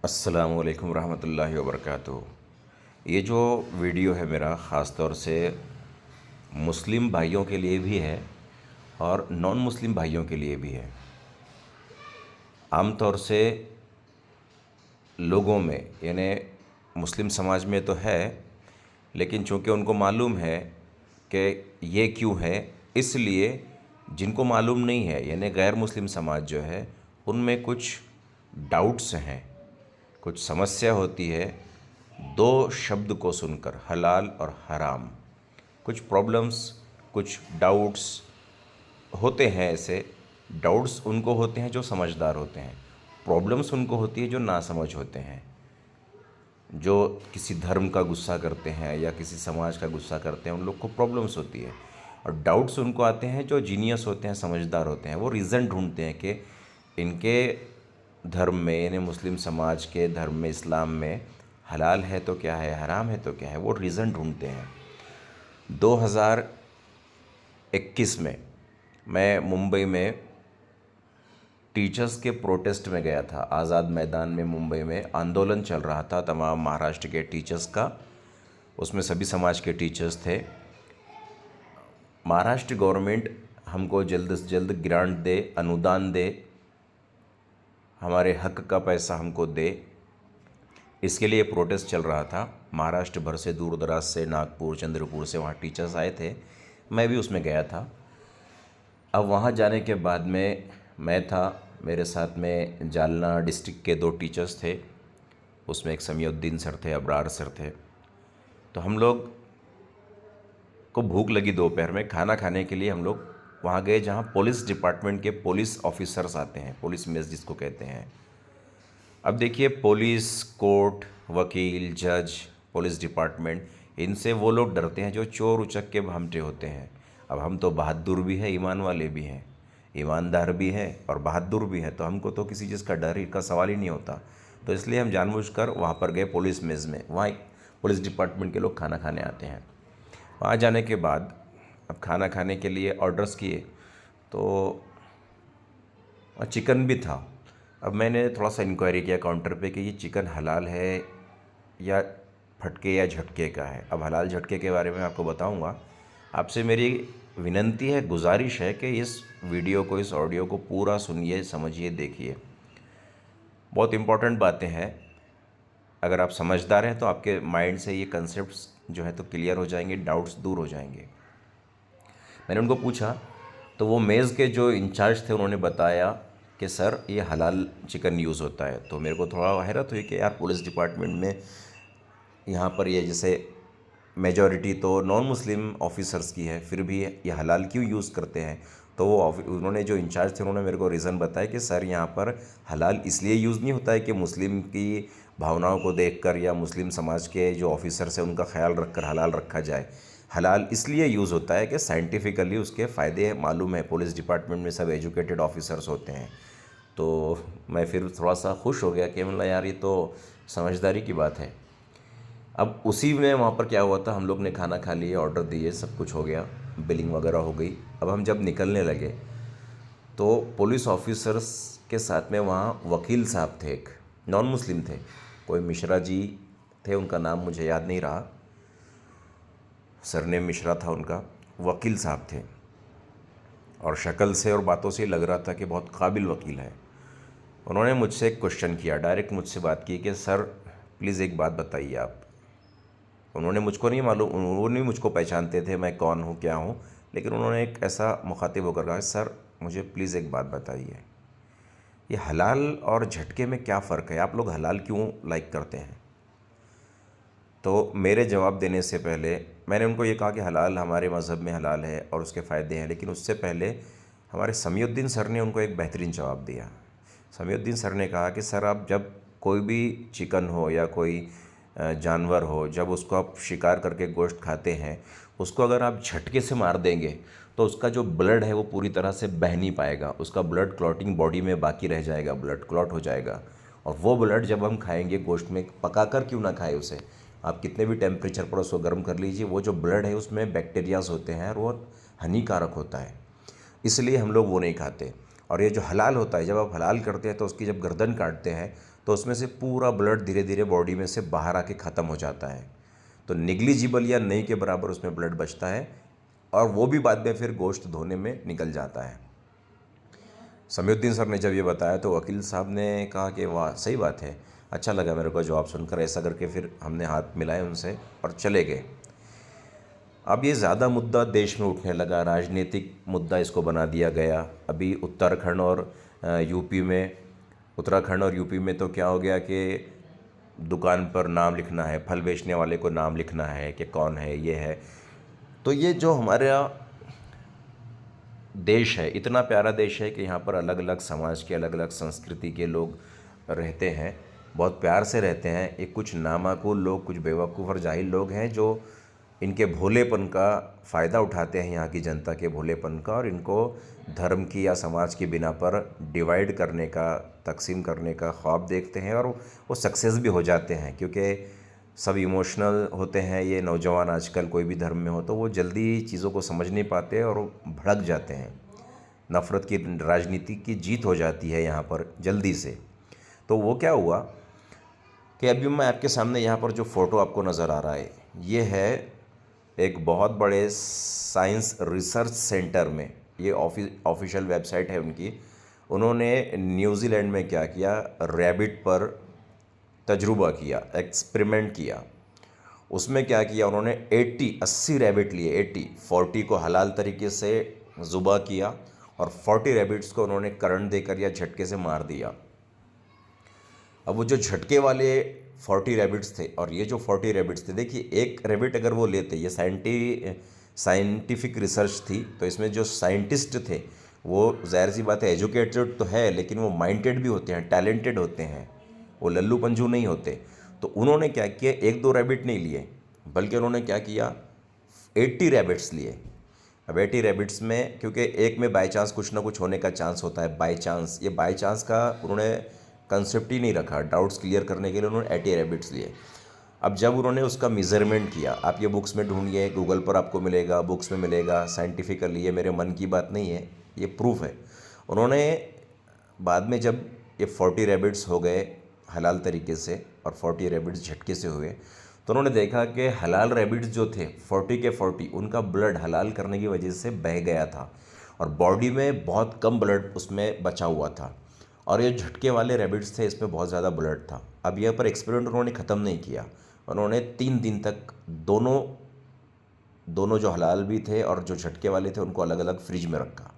अस्सलामुअलैकुम रहमतुल्लाहि वबरकातुहू। ये जो वीडियो है मेरा ख़ास तौर से मुस्लिम भाइयों के लिए भी है और नॉन मुस्लिम भाइयों के लिए भी है। आम तौर से लोगों में यानी मुस्लिम समाज में तो है, लेकिन चूँकि उनको मालूम है कि ये क्यों है, इसलिए जिनको मालूम नहीं है यानी गैर मुस्लिम समाज जो है उनमें कुछ डाउट्स हैं, कुछ समस्या होती है दो शब्द को सुनकर, हलाल और हराम। कुछ प्रॉब्लम्स, कुछ डाउट्स होते हैं। ऐसे डाउट्स उनको होते हैं जो समझदार होते हैं, प्रॉब्लम्स उनको होती है जो नासमझ होते हैं, जो किसी धर्म का गुस्सा करते हैं या किसी समाज का गुस्सा करते हैं, उन लोग को प्रॉब्लम्स होती है। और डाउट्स उनको आते हैं जो जीनियस होते हैं, समझदार होते हैं। वो रीज़न ढूंढते हैं कि इनके धर्म में यानी मुस्लिम समाज के धर्म में, इस्लाम में हलाल है तो क्या है, हराम है तो क्या है, वो रीज़न ढूंढते हैं। 2021 में मैं मुंबई में टीचर्स के प्रोटेस्ट में गया था। आज़ाद मैदान में मुंबई में आंदोलन चल रहा था तमाम महाराष्ट्र के टीचर्स का। उसमें सभी समाज के टीचर्स थे। महाराष्ट्र गवर्नमेंट हमको जल्द से जल्द ग्रांट दे, अनुदान दे, हमारे हक का पैसा हमको दे, इसके लिए प्रोटेस्ट चल रहा था। महाराष्ट्र भर से, दूर दराज से, नागपुर, चंद्रपुर से वहाँ टीचर्स आए थे। मैं भी उसमें गया था। अब वहाँ जाने के बाद में मैं था, मेरे साथ में जालना डिस्ट्रिक्ट के दो टीचर्स थे। उसमें एक समीउद्दीन सर थे, अबरार सर थे। तो हम लोग को भूख लगी दोपहर में, खाना खाने के लिए हम लोग वहाँ गए जहाँ पुलिस डिपार्टमेंट के पुलिस ऑफिसर्स आते हैं, पुलिस मेस जिसको कहते हैं। अब देखिए, पुलिस, कोर्ट, वकील, जज, पुलिस डिपार्टमेंट, इनसे वो लोग डरते हैं जो चोर उचक के भामटे होते हैं। अब हम तो बहादुर भी हैं, ईमान वाले भी हैं, ईमानदार भी हैं और बहादुर भी हैं, तो हमको तो किसी चीज़ का डर का सवाल ही नहीं होता। तो इसलिए हम जानबूझकर वहाँ पर गए पुलिस मेज़ में। वहाँ एक पुलिस डिपार्टमेंट के लोग खाना खाने आते हैं। वहाँ जाने के बाद अब खाना खाने के लिए ऑर्डर्स किए तो चिकन भी था। अब मैंने थोड़ा सा इंक्वायरी किया काउंटर पे कि ये चिकन हलाल है या फटके या झटके का है। अब हलाल झटके के बारे में आपको बताऊंगा। आपसे मेरी विनंती है, गुजारिश है कि इस वीडियो को, इस ऑडियो को पूरा सुनिए, समझिए, देखिए। बहुत इम्पोर्टेंट बातें हैं। अगर आप समझदार हैं तो आपके माइंड से ये कंसेप्ट्स जो है तो क्लियर हो जाएंगे, डाउट्स दूर हो जाएंगे। मैंने उनको पूछा तो वो मेज़ के जो इंचार्ज थे उन्होंने बताया कि सर ये हलाल चिकन यूज़ होता है। तो मेरे को थोड़ा हैरत हुई कि यार, पुलिस डिपार्टमेंट में यहाँ पर ये जैसे मेजॉरिटी तो नॉन मुस्लिम ऑफिसर्स की है, फिर भी ये हलाल क्यों यूज़ करते हैं। तो वो उन्होंने, जो इंचार्ज थे, उन्होंने मेरे को रीज़न बताया कि सर यहाँ पर हलाल इसलिए यूज़ नहीं होता है कि मुस्लिम की भावनाओं को देखकर या मुस्लिम समाज के जो ऑफिसर्स हैं उनका ख्याल रखकर हलाल रखा जाए। हलाल इसलिए यूज़ होता है कि साइंटिफिकली उसके फ़ायदे मालूम है। पुलिस डिपार्टमेंट में सब एजुकेटेड ऑफिसर्स होते हैं। तो मैं फिर थोड़ा सा खुश हो गया कि मतलब यार, ये तो समझदारी की बात है। अब उसी में वहाँ पर क्या हुआ था, हम लोग ने खाना खा लिए, ऑर्डर दिए, सब कुछ हो गया, बिलिंग वगैरह हो गई। अब हम जब निकलने लगे तो पुलिस ऑफिसर्स के साथ में वहाँ वकील साहब थे, एक नॉन मुस्लिम थे, कोई मिश्रा जी थे, उनका नाम मुझे याद नहीं रहा, सरनेम मिश्रा था उनका। वकील साहब थे और शक्ल से और बातों से लग रहा था कि बहुत काबिल वकील है। उन्होंने मुझसे एक क्वेश्चन किया, डायरेक्ट मुझसे बात की कि सर प्लीज़ एक बात बताइए आप। उन्होंने मुझको नहीं मालूम, वो नहीं मुझको पहचानते थे मैं कौन हूँ, क्या हूँ, लेकिन उन्होंने एक ऐसा मुखातिब होकर कहा, सर मुझे प्लीज़ एक बात बताइए, ये हलाल और झटके में क्या फ़र्क है, आप लोग हलाल क्यों लाइक करते हैं। तो मेरे जवाब देने से पहले मैंने उनको ये कहा कि हलाल हमारे मज़हब में हलाल है और उसके फ़ायदे हैं, लेकिन उससे पहले हमारे समीउद्दीन सर ने उनको एक बेहतरीन जवाब दिया। समीउद्दीन सर ने कहा कि सर, आप जब कोई भी चिकन हो या कोई जानवर हो, जब उसको आप शिकार करके गोश्त खाते हैं, उसको अगर आप झटके से मार देंगे तो उसका जो ब्लड है वो पूरी तरह से बह नहीं पाएगा, उसका ब्लड क्लॉटिंग बॉडी में बाकी रह जाएगा, ब्लड क्लॉट हो जाएगा। और वो ब्लड जब हम खाएंगे गोश्त में, पकाकर क्यों ना खाए उसे, आप कितने भी टेम्परेचर पर उसको गर्म कर लीजिए, वो जो ब्लड है उसमें बैक्टीरियाज होते हैं और वो हानिकारक होता है, इसलिए हम लोग वो नहीं खाते। और ये जो हलाल होता है, जब आप हलाल करते हैं तो उसकी जब गर्दन काटते हैं तो उसमें से पूरा ब्लड धीरे धीरे बॉडी में से बाहर आके ख़त्म हो जाता है। तो निग्लिजिबल या नहीं के बराबर उसमें ब्लड बचता है, और वो भी बाद में फिर गोश्त धोने में निकल जाता है। समीउद्दीन सर ने जब ये बताया तो वकील साहब ने कहा कि वाह सही बात है, अच्छा लगा मेरे को जवाब सुनकर। ऐसा करके फिर हमने हाथ मिलाए उनसे और चले गए। अब ये ज़्यादा मुद्दा देश में उठने लगा, राजनीतिक मुद्दा इसको बना दिया गया। अभी यूपी में उत्तराखंड और यूपी में तो क्या हो गया कि दुकान पर नाम लिखना है, फल बेचने वाले को नाम लिखना है कि कौन है, ये है। तो ये जो हमारा देश है, इतना प्यारा देश है कि यहाँ पर अलग अलग समाज के, अलग अलग संस्कृति के लोग रहते हैं, बहुत प्यार से रहते हैं। एक कुछ नामाकुल लोग, कुछ बेवकूफ़ और जाहिल लोग हैं जो इनके भोलेपन का फ़ायदा उठाते हैं, यहाँ की जनता के भोलेपन का, और इनको धर्म की या समाज की बिना पर डिवाइड करने का, तकसीम करने का ख्वाब देखते हैं, और वो सक्सेस भी हो जाते हैं। क्योंकि सब इमोशनल होते हैं ये नौजवान आजकल, कोई भी धर्म में हो तो वो जल्दी चीज़ों को समझ नहीं पाते और वो भड़क जाते हैं। नफ़रत की राजनीति की जीत हो जाती है यहाँ पर जल्दी से। तो वो क्या हुआ कि अभी मैं आपके सामने यहाँ पर जो फ़ोटो आपको नज़र आ रहा है, ये है एक बहुत बड़े साइंस रिसर्च सेंटर में, ये ऑफिशियल वेबसाइट है उनकी। उन्होंने न्यूजीलैंड में क्या किया, रैबिट पर तजुर्बा किया, एक्सपेरिमेंट किया। उसमें क्या किया उन्होंने, 80 रैबिट लिए, 40 को हलाल तरीके से ज़ुबा किया और 40 रैबिट्स को उन्होंने करंट देकर या झटके से मार दिया। अब वो जो झटके वाले 40 रैबिट्स थे और ये जो 40 रैबिट्स थे, देखिए एक रैबिट अगर वो लेते, ये साइंटिफिक रिसर्च थी, तो इसमें जो साइंटिस्ट थे वो ज़ाहिर सी बात है एजुकेटेड तो है, लेकिन वो माइंडेड भी होते हैं, टैलेंटेड होते हैं, वो लल्लू पंजू नहीं होते। तो उन्होंने क्या किया, एक दो रैबिट नहीं लिए, बल्कि उन्होंने क्या किया, 80 रैबिट्स लिए। अब 80 रैबिट्स में, क्योंकि एक में बाई चांस कुछ ना कुछ होने का चांस होता है, बाई चांस, ये बाई चांस का उन्होंने कंसेप्ट ही नहीं रखा। डाउट्स क्लियर करने के लिए उन्होंने 80 रैबिट्स लिए। अब जब उन्होंने उसका मेज़रमेंट किया, आप ये बुक्स में ढूंढिए, गूगल पर आपको मिलेगा, बुक्स में मिलेगा, साइंटिफिकली, ये मेरे मन की बात नहीं है, ये प्रूफ है। उन्होंने बाद में जब ये 40 रैबिट्स हो गए हलाल तरीके से और 40 रैबिट्स झटके से हुए, तो उन्होंने देखा कि हलाल रैबिट्स जो थे 40 के 40, उनका ब्लड हलाल करने की वजह से बह गया था और बॉडी में बहुत कम ब्लड उसमें बचा हुआ था, और ये झटके वाले रैबिट्स थे, इसमें बहुत ज़्यादा ब्लड था। अब यहाँ पर एक्सपेरिमेंट उन्होंने ख़त्म नहीं किया, उन्होंने 3 दिन तक दोनों जो हलाल भी थे और जो झटके वाले थे उनको अलग अलग फ्रिज में रखा।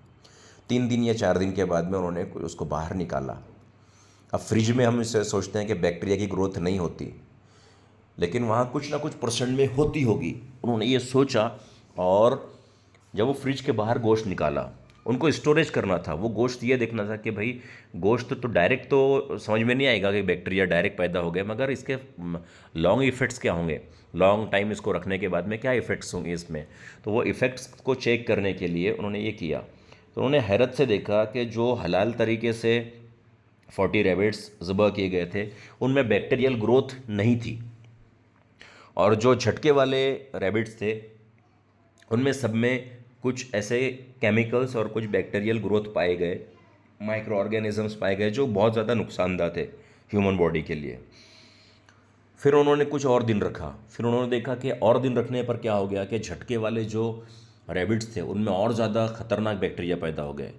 3 दिन या 4 दिन के बाद में उन्होंने उसको बाहर निकाला। अब फ्रिज में हम इसे सोचते हैं कि बैक्टीरिया की ग्रोथ नहीं होती, लेकिन वहाँ कुछ ना कुछ परसेंट में होती होगी। उन्होंने ये सोचा, और जब वो फ्रिज के बाहर गोश्त निकाला, उनको स्टोरेज करना था, वो गोश्त ये देखना था कि भाई गोश्त तो डायरेक्ट तो समझ में नहीं आएगा कि बैक्टीरिया डायरेक्ट पैदा हो गए, मगर इसके लॉन्ग इफ़ेक्ट्स क्या होंगे, लॉन्ग टाइम इसको रखने के बाद में क्या इफ़ेक्ट्स होंगे इसमें। तो वो इफ़ेक्ट्स को चेक करने के लिए उन्होंने ये किया। तो उन्होंने हैरत से देखा कि जो हलाल तरीके से 40 रैबिट्स ज़बह किए गए थे उनमें बैक्टीरियल ग्रोथ नहीं थी, और जो झटके वाले रैबिट्स थे उनमें सब में कुछ ऐसे केमिकल्स और कुछ बैक्टीरियल ग्रोथ पाए गए, माइक्रो ऑर्गेनिजम्स पाए गए जो बहुत ज़्यादा नुकसानदायक थे ह्यूमन बॉडी के लिए। फिर उन्होंने कुछ और दिन रखा, फिर उन्होंने देखा कि और दिन रखने पर क्या हो गया कि झटके वाले जो रैबिट्स थे उनमें और ज़्यादा ख़तरनाक बैक्टीरिया पैदा हो गए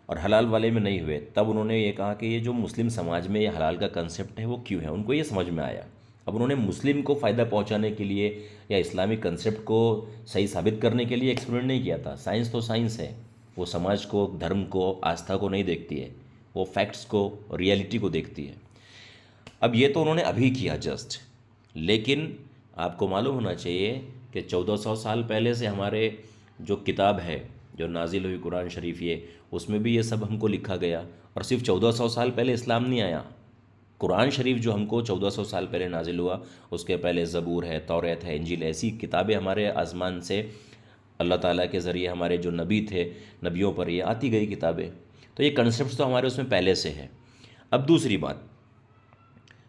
और हलाल वाले में नहीं हुए। तब उन्होंने ये कहा कि ये जो मुस्लिम समाज में ये हलाल का कंसेप्ट है वो क्यों है, उनको ये समझ में आया। अब उन्होंने मुस्लिम को फ़ायदा पहुंचाने के लिए या इस्लामिक कंसेप्ट को सही साबित करने के लिए एक्सपेरिमेंट नहीं किया था। साइंस तो साइंस है, वो समाज को, धर्म को, आस्था को नहीं देखती है, वो फैक्ट्स को, रियलिटी को देखती है। अब ये तो उन्होंने अभी किया जस्ट, लेकिन आपको मालूम होना चाहिए कि 1400 साल पहले से हमारे जो किताब है जो नाजिल हुई कुरान शरीफ, ये उसमें भी ये सब हमको लिखा गया। और सिर्फ 1400 साल पहले इस्लाम नहीं आया, कुरान शरीफ जो हमको 1400 साल पहले नाजिल हुआ, उसके पहले ज़बूर है, तौरात है, इंजील, ऐसी किताबें हमारे आसमान से अल्लाह ताला के ज़रिए हमारे जो नबी थे, नबियों पर ये आती गई किताबें। तो ये कंसेप्ट तो हमारे उसमें पहले से है। अब दूसरी बात,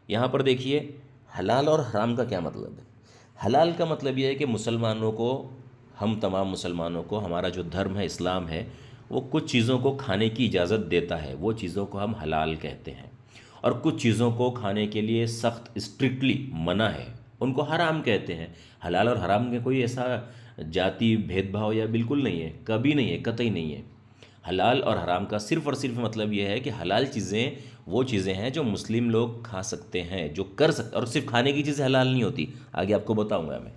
यहाँ पर देखिए हलाल और हराम का क्या मतलब है। हलाल का मतलब ये है कि मुसलमानों को, हम तमाम मुसलमानों को, हमारा जो धर्म है इस्लाम है, वो कुछ चीज़ों को खाने की इजाज़त देता है, वो चीज़ों को हम हलाल कहते हैं। और कुछ चीज़ों को खाने के लिए सख्त स्ट्रिक्टली मना है, उनको हराम कहते हैं। हलाल और हराम में कोई ऐसा जाति भेदभाव या बिल्कुल नहीं है, कभी नहीं है, कतई नहीं है। हलाल और हराम का सिर्फ़ और सिर्फ मतलब ये है कि हलाल चीज़ें वो चीज़ें हैं जो मुस्लिम लोग खा सकते हैं, जो कर सकते, और सिर्फ खाने की चीज़ें हलाल नहीं होती, आगे आपको बताऊंगा मैं।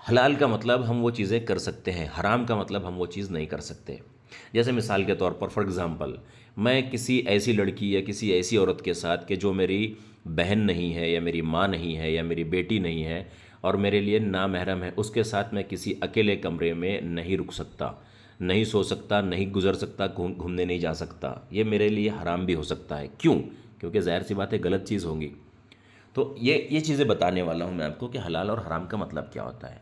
हलाल का मतलब हम वो चीज़ें कर सकते हैं, हराम का मतलब हम वो चीज़ नहीं कर सकते। जैसे मिसाल के तौर पर फॉर एग्ज़ाम्पल, मैं किसी ऐसी लड़की या किसी ऐसी औरत के साथ कि जो मेरी बहन नहीं है या मेरी माँ नहीं है या मेरी बेटी नहीं है और मेरे लिए नामहरम है, उसके साथ मैं किसी अकेले कमरे में नहीं रुक सकता, नहीं सो सकता, नहीं गुजर सकता, घूमने नहीं जा सकता। ये मेरे लिए हराम भी हो सकता है। क्यों? क्योंकि ज़ाहिर सी बात है गलत चीज़ होंगी। तो ये चीज़ें बताने वाला हूँ मैं आपको कि हलाल और हराम का मतलब क्या होता है।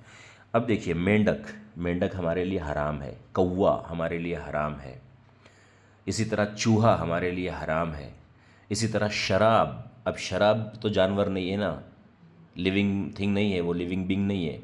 अब देखिए, मेंढक मेंढक हमारे लिए हराम है, कौवा हमारे लिए हराम है, इसी तरह चूहा हमारे लिए हराम है, इसी तरह शराब। अब शराब तो जानवर नहीं है ना, लिविंग थिंग नहीं है, वो लिविंग बींग नहीं है,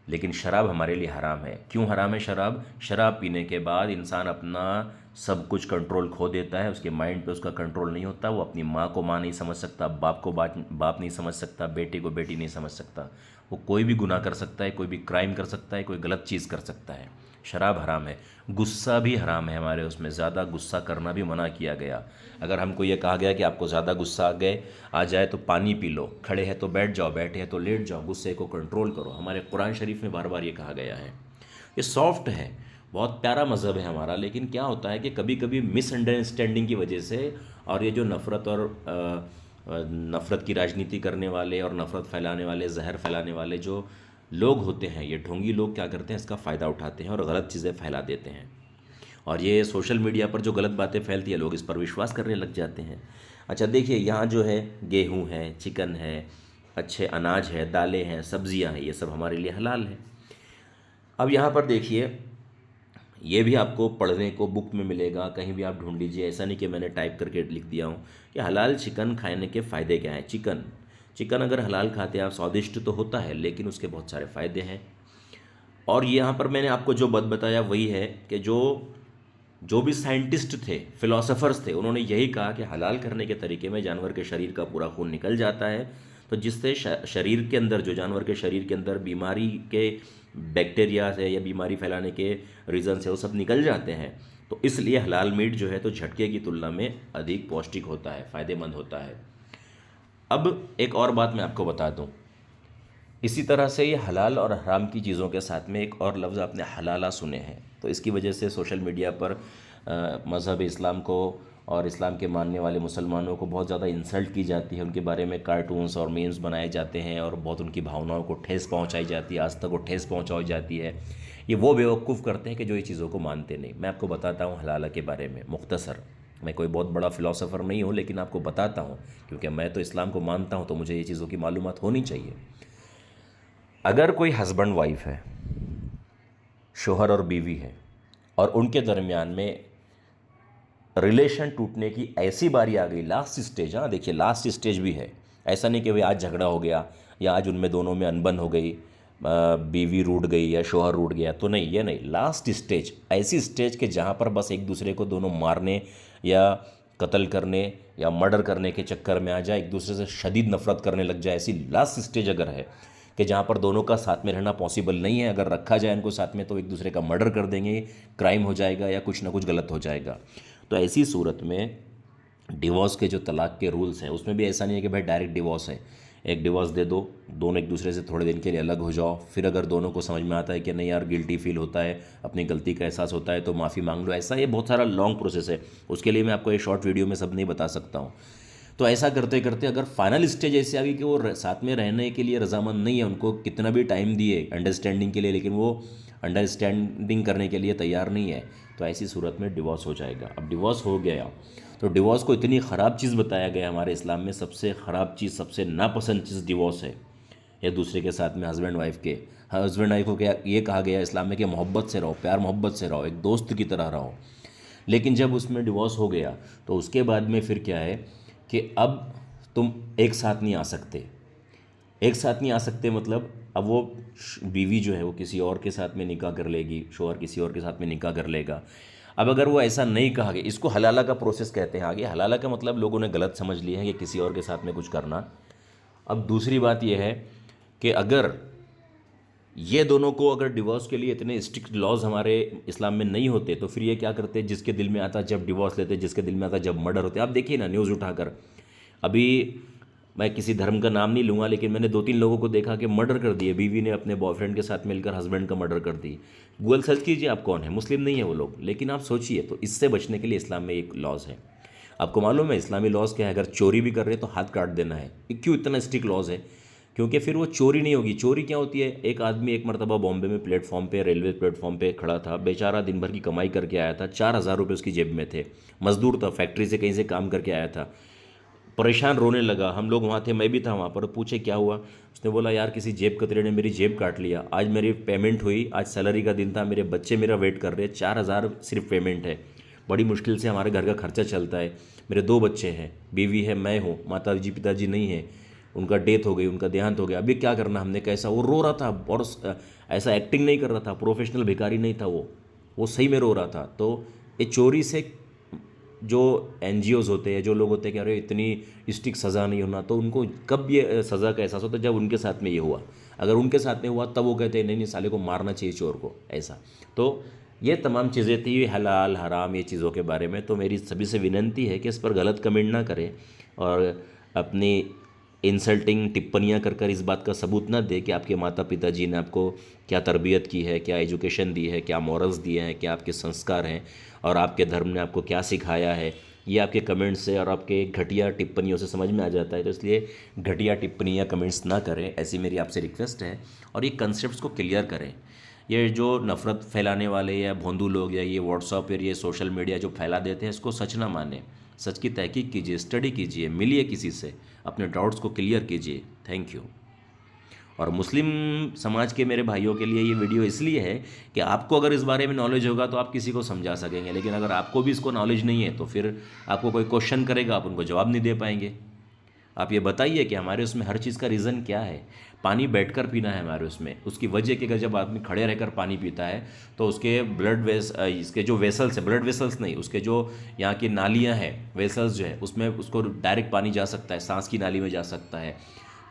लेकिन शराब हमारे लिए हराम है। क्यों हराम है शराब? शराब पीने के बाद इंसान अपना सब कुछ कंट्रोल खो देता है, उसके माइंड पे उसका कंट्रोल नहीं होता, वो अपनी माँ को माँ नहीं समझ सकता, बाप को बाप नहीं समझ सकता, बेटे को बेटी नहीं समझ सकता। वो कोई भी गुनाह कर सकता है, कोई भी क्राइम कर सकता है, कोई गलत चीज़ कर सकता है। शराब हराम है। गुस्सा भी हराम है हमारे, उसमें ज़्यादा गुस्सा करना भी मना किया गया। अगर हमको ये कहा गया कि आपको ज़्यादा गुस्सा आ जाए तो पानी पी लो, खड़े हैं तो बैठ जाओ, बैठे हैं तो लेट जाओ, गुस्से को कंट्रोल करो, हमारे कुरान शरीफ में बार बार ये कहा गया है। ये सॉफ्ट है, बहुत प्यारा मज़हब है हमारा। लेकिन क्या होता है कि कभी कभी मिसअंडरस्टैंडिंग की वजह से, और ये जो नफ़रत और नफ़रत की राजनीति करने वाले और नफ़रत फैलाने वाले, जहर फैलाने वाले जो लोग होते हैं, ये ढोंगी लोग क्या करते हैं, इसका फ़ायदा उठाते हैं और गलत चीज़ें फैला देते हैं। और ये सोशल मीडिया पर जो गलत बातें फैलती है, लोग इस पर विश्वास करने लग जाते हैं। अच्छा देखिए, यहाँ जो है गेहूँ है, चिकन है, अच्छे अनाज है, दालें हैं, सब्जियाँ हैं, ये सब हमारे लिए हलाल है। अब यहाँ पर देखिए, ये भी आपको पढ़ने को बुक में मिलेगा, कहीं भी आप ढूंढ लीजिए, ऐसा नहीं कि मैंने टाइप करके लिख दिया हूँ कि हलाल चिकन खाने के फ़ायदे क्या हैं। चिकन चिकन अगर हलाल खाते हैं आप, स्वादिष्ट तो होता है लेकिन उसके बहुत सारे फ़ायदे हैं। और यहाँ पर मैंने आपको जो बात बताया वही है कि जो जो भी साइंटिस्ट थे, फिलोसोफर्स थे, उन्होंने यही कहा कि हलाल करने के तरीके में जानवर के शरीर का पूरा खून निकल जाता है, तो जिससे शरीर के अंदर, जो जानवर के शरीर के अंदर बीमारी के बैक्टीरिया है या बीमारी फैलाने के रीज़न से वो सब निकल जाते हैं। तो इसलिए हलाल मीट जो है तो झटके की तुलना में अधिक पौष्टिक होता है, फ़ायदेमंद होता है। अब एक और बात मैं आपको बता दूं, इसी तरह से ये हलाल और हराम की चीज़ों के साथ में एक और लफ्ज़ आपने हलाला सुने हैं, तो इसकी वजह से सोशल मीडिया पर मज़हब इस्लाम को और इस्लाम के मानने वाले मुसलमानों को बहुत ज़्यादा इंसल्ट की जाती है, उनके बारे में कार्टून्स और मीम्स बनाए जाते हैं और बहुत उनकी भावनाओं को ठेस पहुंचाई जाती है, आस्था को ठेस पहुंचाई जाती है। ये वो बेवकूफ़ करते हैं कि जो ये चीज़ों को मानते नहीं। मैं आपको बताता हूँ हलाला के बारे में मुख्तसर। मैं कोई बहुत बड़ा फ़िलासफ़र नहीं हूँ, लेकिन आपको बताता हूँ क्योंकि मैं तो इस्लाम को मानता हूँ, तो मुझे ये चीज़ों की मालूमात होनी चाहिए। अगर कोई हस्बैंड वाइफ है, शोहर और बीवी है, और उनके दरमियान में रिलेशन टूटने की ऐसी बारी आ गई, लास्ट स्टेज, हाँ देखिए लास्ट स्टेज भी है, ऐसा नहीं कि भाई आज झगड़ा हो गया या आज उनमें दोनों में अनबन हो गई, बीवी रूठ गई या शोहर रूठ गया, तो नहीं, ये नहीं। लास्ट स्टेज ऐसी स्टेज के जहाँ पर बस एक दूसरे को दोनों मारने या कत्ल करने या मर्डर करने के चक्कर में आ जाए, एक दूसरे से शदीद नफरत करने लग जाए, ऐसी लास्ट स्टेज अगर है कि जहाँ पर दोनों का साथ में रहना पॉसिबल नहीं है, अगर रखा जाए इनको साथ में तो एक दूसरे का मर्डर कर देंगे, क्राइम हो जाएगा या कुछ ना कुछ गलत हो जाएगा। तो ऐसी सूरत में डिवोर्स के जो तलाक के रूल्स हैं उसमें भी ऐसा नहीं है कि भाई डायरेक्ट डिवोर्स है, एक डिवोर्स दे दो, दोनों एक दूसरे से थोड़े दिन के लिए अलग हो जाओ, फिर अगर दोनों को समझ में आता है कि नहीं यार गिल्टी फील होता है, अपनी गलती का एहसास होता है, तो माफ़ी मांग लो। ऐसा ये बहुत सारा लॉन्ग प्रोसेस है, उसके लिए मैं आपको ये शॉर्ट वीडियो में सब नहीं बता सकता हूँ। तो ऐसा करते करते अगर फाइनल स्टेज ऐसे आ गई कि वो साथ में रहने के लिए रजामंद नहीं है, उनको कितना भी टाइम दिए अंडरस्टैंडिंग के लिए, लेकिन वो अंडरस्टैंडिंग करने के लिए तैयार नहीं है, तो ऐसी सूरत में डिवोर्स हो जाएगा। अब डिवोर्स हो गया तो डिवोर्स को इतनी ख़राब चीज़ बताया गया हमारे इस्लाम में, सबसे ख़राब चीज़, सबसे नापसंद चीज़ डिवोर्स है। एक दूसरे के साथ में हस्बैंड वाइफ को क्या ये कहा गया इस्लाम में कि मोहब्बत से रहो, प्यार मोहब्बत से रहो, एक दोस्त की तरह रहो। लेकिन जब उसमें डिवोर्स हो गया तो उसके बाद में फिर क्या है कि अब तुम एक साथ नहीं आ सकते। एक साथ नहीं आ सकते मतलब अब वो बीवी जो है वो किसी और के साथ में निकाह कर लेगी, शोहर किसी और के साथ में निकाह कर लेगा। अब अगर वो ऐसा नहीं कहा गया, इसको हलाला का प्रोसेस कहते हैं आगे। हलाला का मतलब लोगों ने गलत समझ लिया है कि किसी और के साथ में कुछ करना। अब दूसरी बात यह है कि अगर ये दोनों को अगर डिवोर्स के लिए इतने स्ट्रिक्ट लॉज हमारे इस्लाम में नहीं होते तो फिर ये क्या करते, जिसके दिल में आता जब डिवोर्स लेते, जिसके दिल में आता जब मर्डर होते। आप देखिए ना न्यूज़ उठाकर, अभी मैं किसी धर्म का नाम नहीं लूँगा, लेकिन मैंने 2-3 लोगों को देखा कि मर्डर कर दिए, बीवी ने अपने बॉयफ्रेंड के साथ मिलकर हस्बैंड का मर्डर कर दी। गूगल सर्च कीजिए आप कौन है, मुस्लिम नहीं है वो लोग। लेकिन आप सोचिए, तो इससे बचने के लिए इस्लाम में एक लॉज है। आपको मालूम है इस्लामी लॉज क्या है? अगर चोरी भी कर रहे हैं तो हाथ काट देना है। क्यों इतना स्ट्रिक्ट लॉज है? क्योंकि फिर वो चोरी नहीं होगी। चोरी क्या होती है? एक आदमी एक मरतबा बॉम्बे में प्लेटफॉर्म पे, रेलवे प्लेटफॉर्म पे खड़ा था, बेचारा दिन भर की कमाई करके आया था, 4,000 रुपये उसकी जेब में थे, मजदूर था, फैक्ट्री से कहीं से काम करके आया था, परेशान रोने लगा। हम लोग वहाँ थे, मैं भी था वहाँ पर। पूछे क्या हुआ? उसने बोला यार किसी जेब कतरे ने मेरी जेब काट लिया, आज मेरी पेमेंट हुई, आज सैलरी का दिन था, मेरे बच्चे मेरा वेट कर रहे हैं, 4,000 सिर्फ पेमेंट है, बड़ी मुश्किल से हमारे घर का खर्चा चलता है, मेरे 2 बच्चे हैं, बीवी है, मैं हूँ, माता जी पिताजी नहीं है, उनका डेथ हो गई, उनका देहांत हो गया, अभी क्या करना हमने, कैसा? वो रो रहा था और ऐसा एक्टिंग नहीं कर रहा था, प्रोफेशनल भिखारी नहीं था वो सही में रो रहा था। तो ये चोरी से जो एनजीओज़ होते हैं, जो लोग होते हैं कि अरे इतनी स्ट्रिक्ट सज़ा नहीं होना, तो उनको कब ये सज़ा का एहसास होता है? जब उनके साथ में ये हुआ। अगर उनके साथ में हुआ तब वो कहते हैं नहीं नहीं साले को मारना चाहिए, चोर को, ऐसा। तो ये तमाम चीज़ें थी हलाल हराम ये चीज़ों के बारे में। तो मेरी सभी से विनती है कि इस पर गलत कमेंट ना करें और अपनी इंसल्टिंग टिप्पणियाँ कर कर इस बात का सबूत ना दे कि आपके माता पिता जी ने आपको क्या तरबियत की है, क्या एजुकेशन दी है, क्या मॉरल्स दिए हैं, क्या आपके संस्कार हैं और आपके धर्म ने आपको क्या सिखाया है। ये आपके कमेंट्स से और आपके घटिया टिप्पणियों से समझ में आ जाता है। तो इसलिए घटिया टिप्पणियाँ कमेंट्स ना करें, ऐसी मेरी आपसे रिक्वेस्ट है। और ये कंसेप्ट्स को क्लियर करें। ये जो नफ़रत फैलाने वाले या भोंदू लोग या ये व्हाट्सअप और ये सोशल मीडिया जो फैला देते हैं, इसको सच ना माने। सच की तहकीक कीजिए, स्टडी कीजिए, मिलिए किसी से, अपने डाउट्स को क्लियर कीजिए। Thank you. और मुस्लिम समाज के मेरे भाइयों के लिए ये वीडियो इसलिए है कि आपको अगर इस बारे में नॉलेज होगा तो आप किसी को समझा सकेंगे, लेकिन अगर आपको भी इसको नॉलेज नहीं है तो फिर आपको कोई क्वेश्चन करेगा, आप उनको जवाब नहीं दे पाएंगे। आप ये बताइए कि हमारे उसमें हर चीज़ का रीज़न क्या है? पानी बैठकर पीना है हमारे उसमें, उसकी वजह कि अगर जब आदमी खड़े रहकर पानी पीता है तो उसके इसके जो वेसल्स है, ब्लड वेसल्स नहीं, उसके जो यहाँ की नालियाँ हैं, वेसल्स जो है उसमें उसको डायरेक्ट पानी जा सकता है, सांस की नाली में जा सकता है,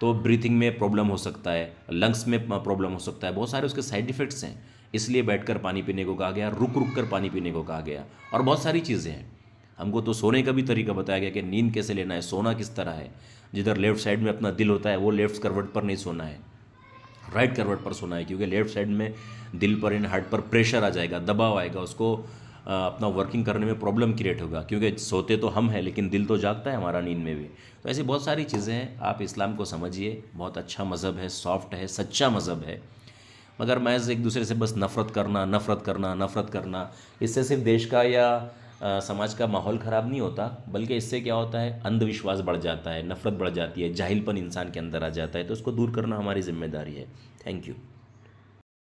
तो ब्रीथिंग में प्रॉब्लम हो सकता है, लंग्स में प्रॉब्लम हो सकता है, बहुत सारे उसके साइड इफ़ेक्ट्स हैं। इसलिए बैठकर पानी पीने को कहा गया, रुक रुक कर पानी पीने को कहा गया, और बहुत सारी चीज़ें हैं। हमको तो सोने का भी तरीका बताया गया कि नींद कैसे लेना है, सोना किस तरह है। जिधर लेफ्ट साइड में अपना दिल होता है वो लेफ्ट करवट पर नहीं सोना है, राइट करवट पर सोना है, क्योंकि लेफ्ट साइड में दिल पर, इन हार्ट पर प्रेशर आ जाएगा, दबाव आएगा, उसको अपना वर्किंग करने में प्रॉब्लम क्रिएट होगा, क्योंकि सोते तो हम हैं लेकिन दिल तो जागता है हमारा नींद में भी। तो ऐसी बहुत सारी चीज़ें हैं। आप इस्लाम को समझिए, बहुत अच्छा मज़हब है, सॉफ्ट है, सच्चा मज़हब है। मगर महज एक दूसरे से बस नफ़रत करना, नफ़रत करना, नफ़रत करना, इससे सिर्फ देश का या समाज का माहौल ख़राब नहीं होता, बल्कि इससे क्या होता है, अंधविश्वास बढ़ जाता है, नफ़रत बढ़ जाती है, जाहिलपन इंसान के अंदर आ जाता है। तो उसको दूर करना हमारी जिम्मेदारी है। Thank you.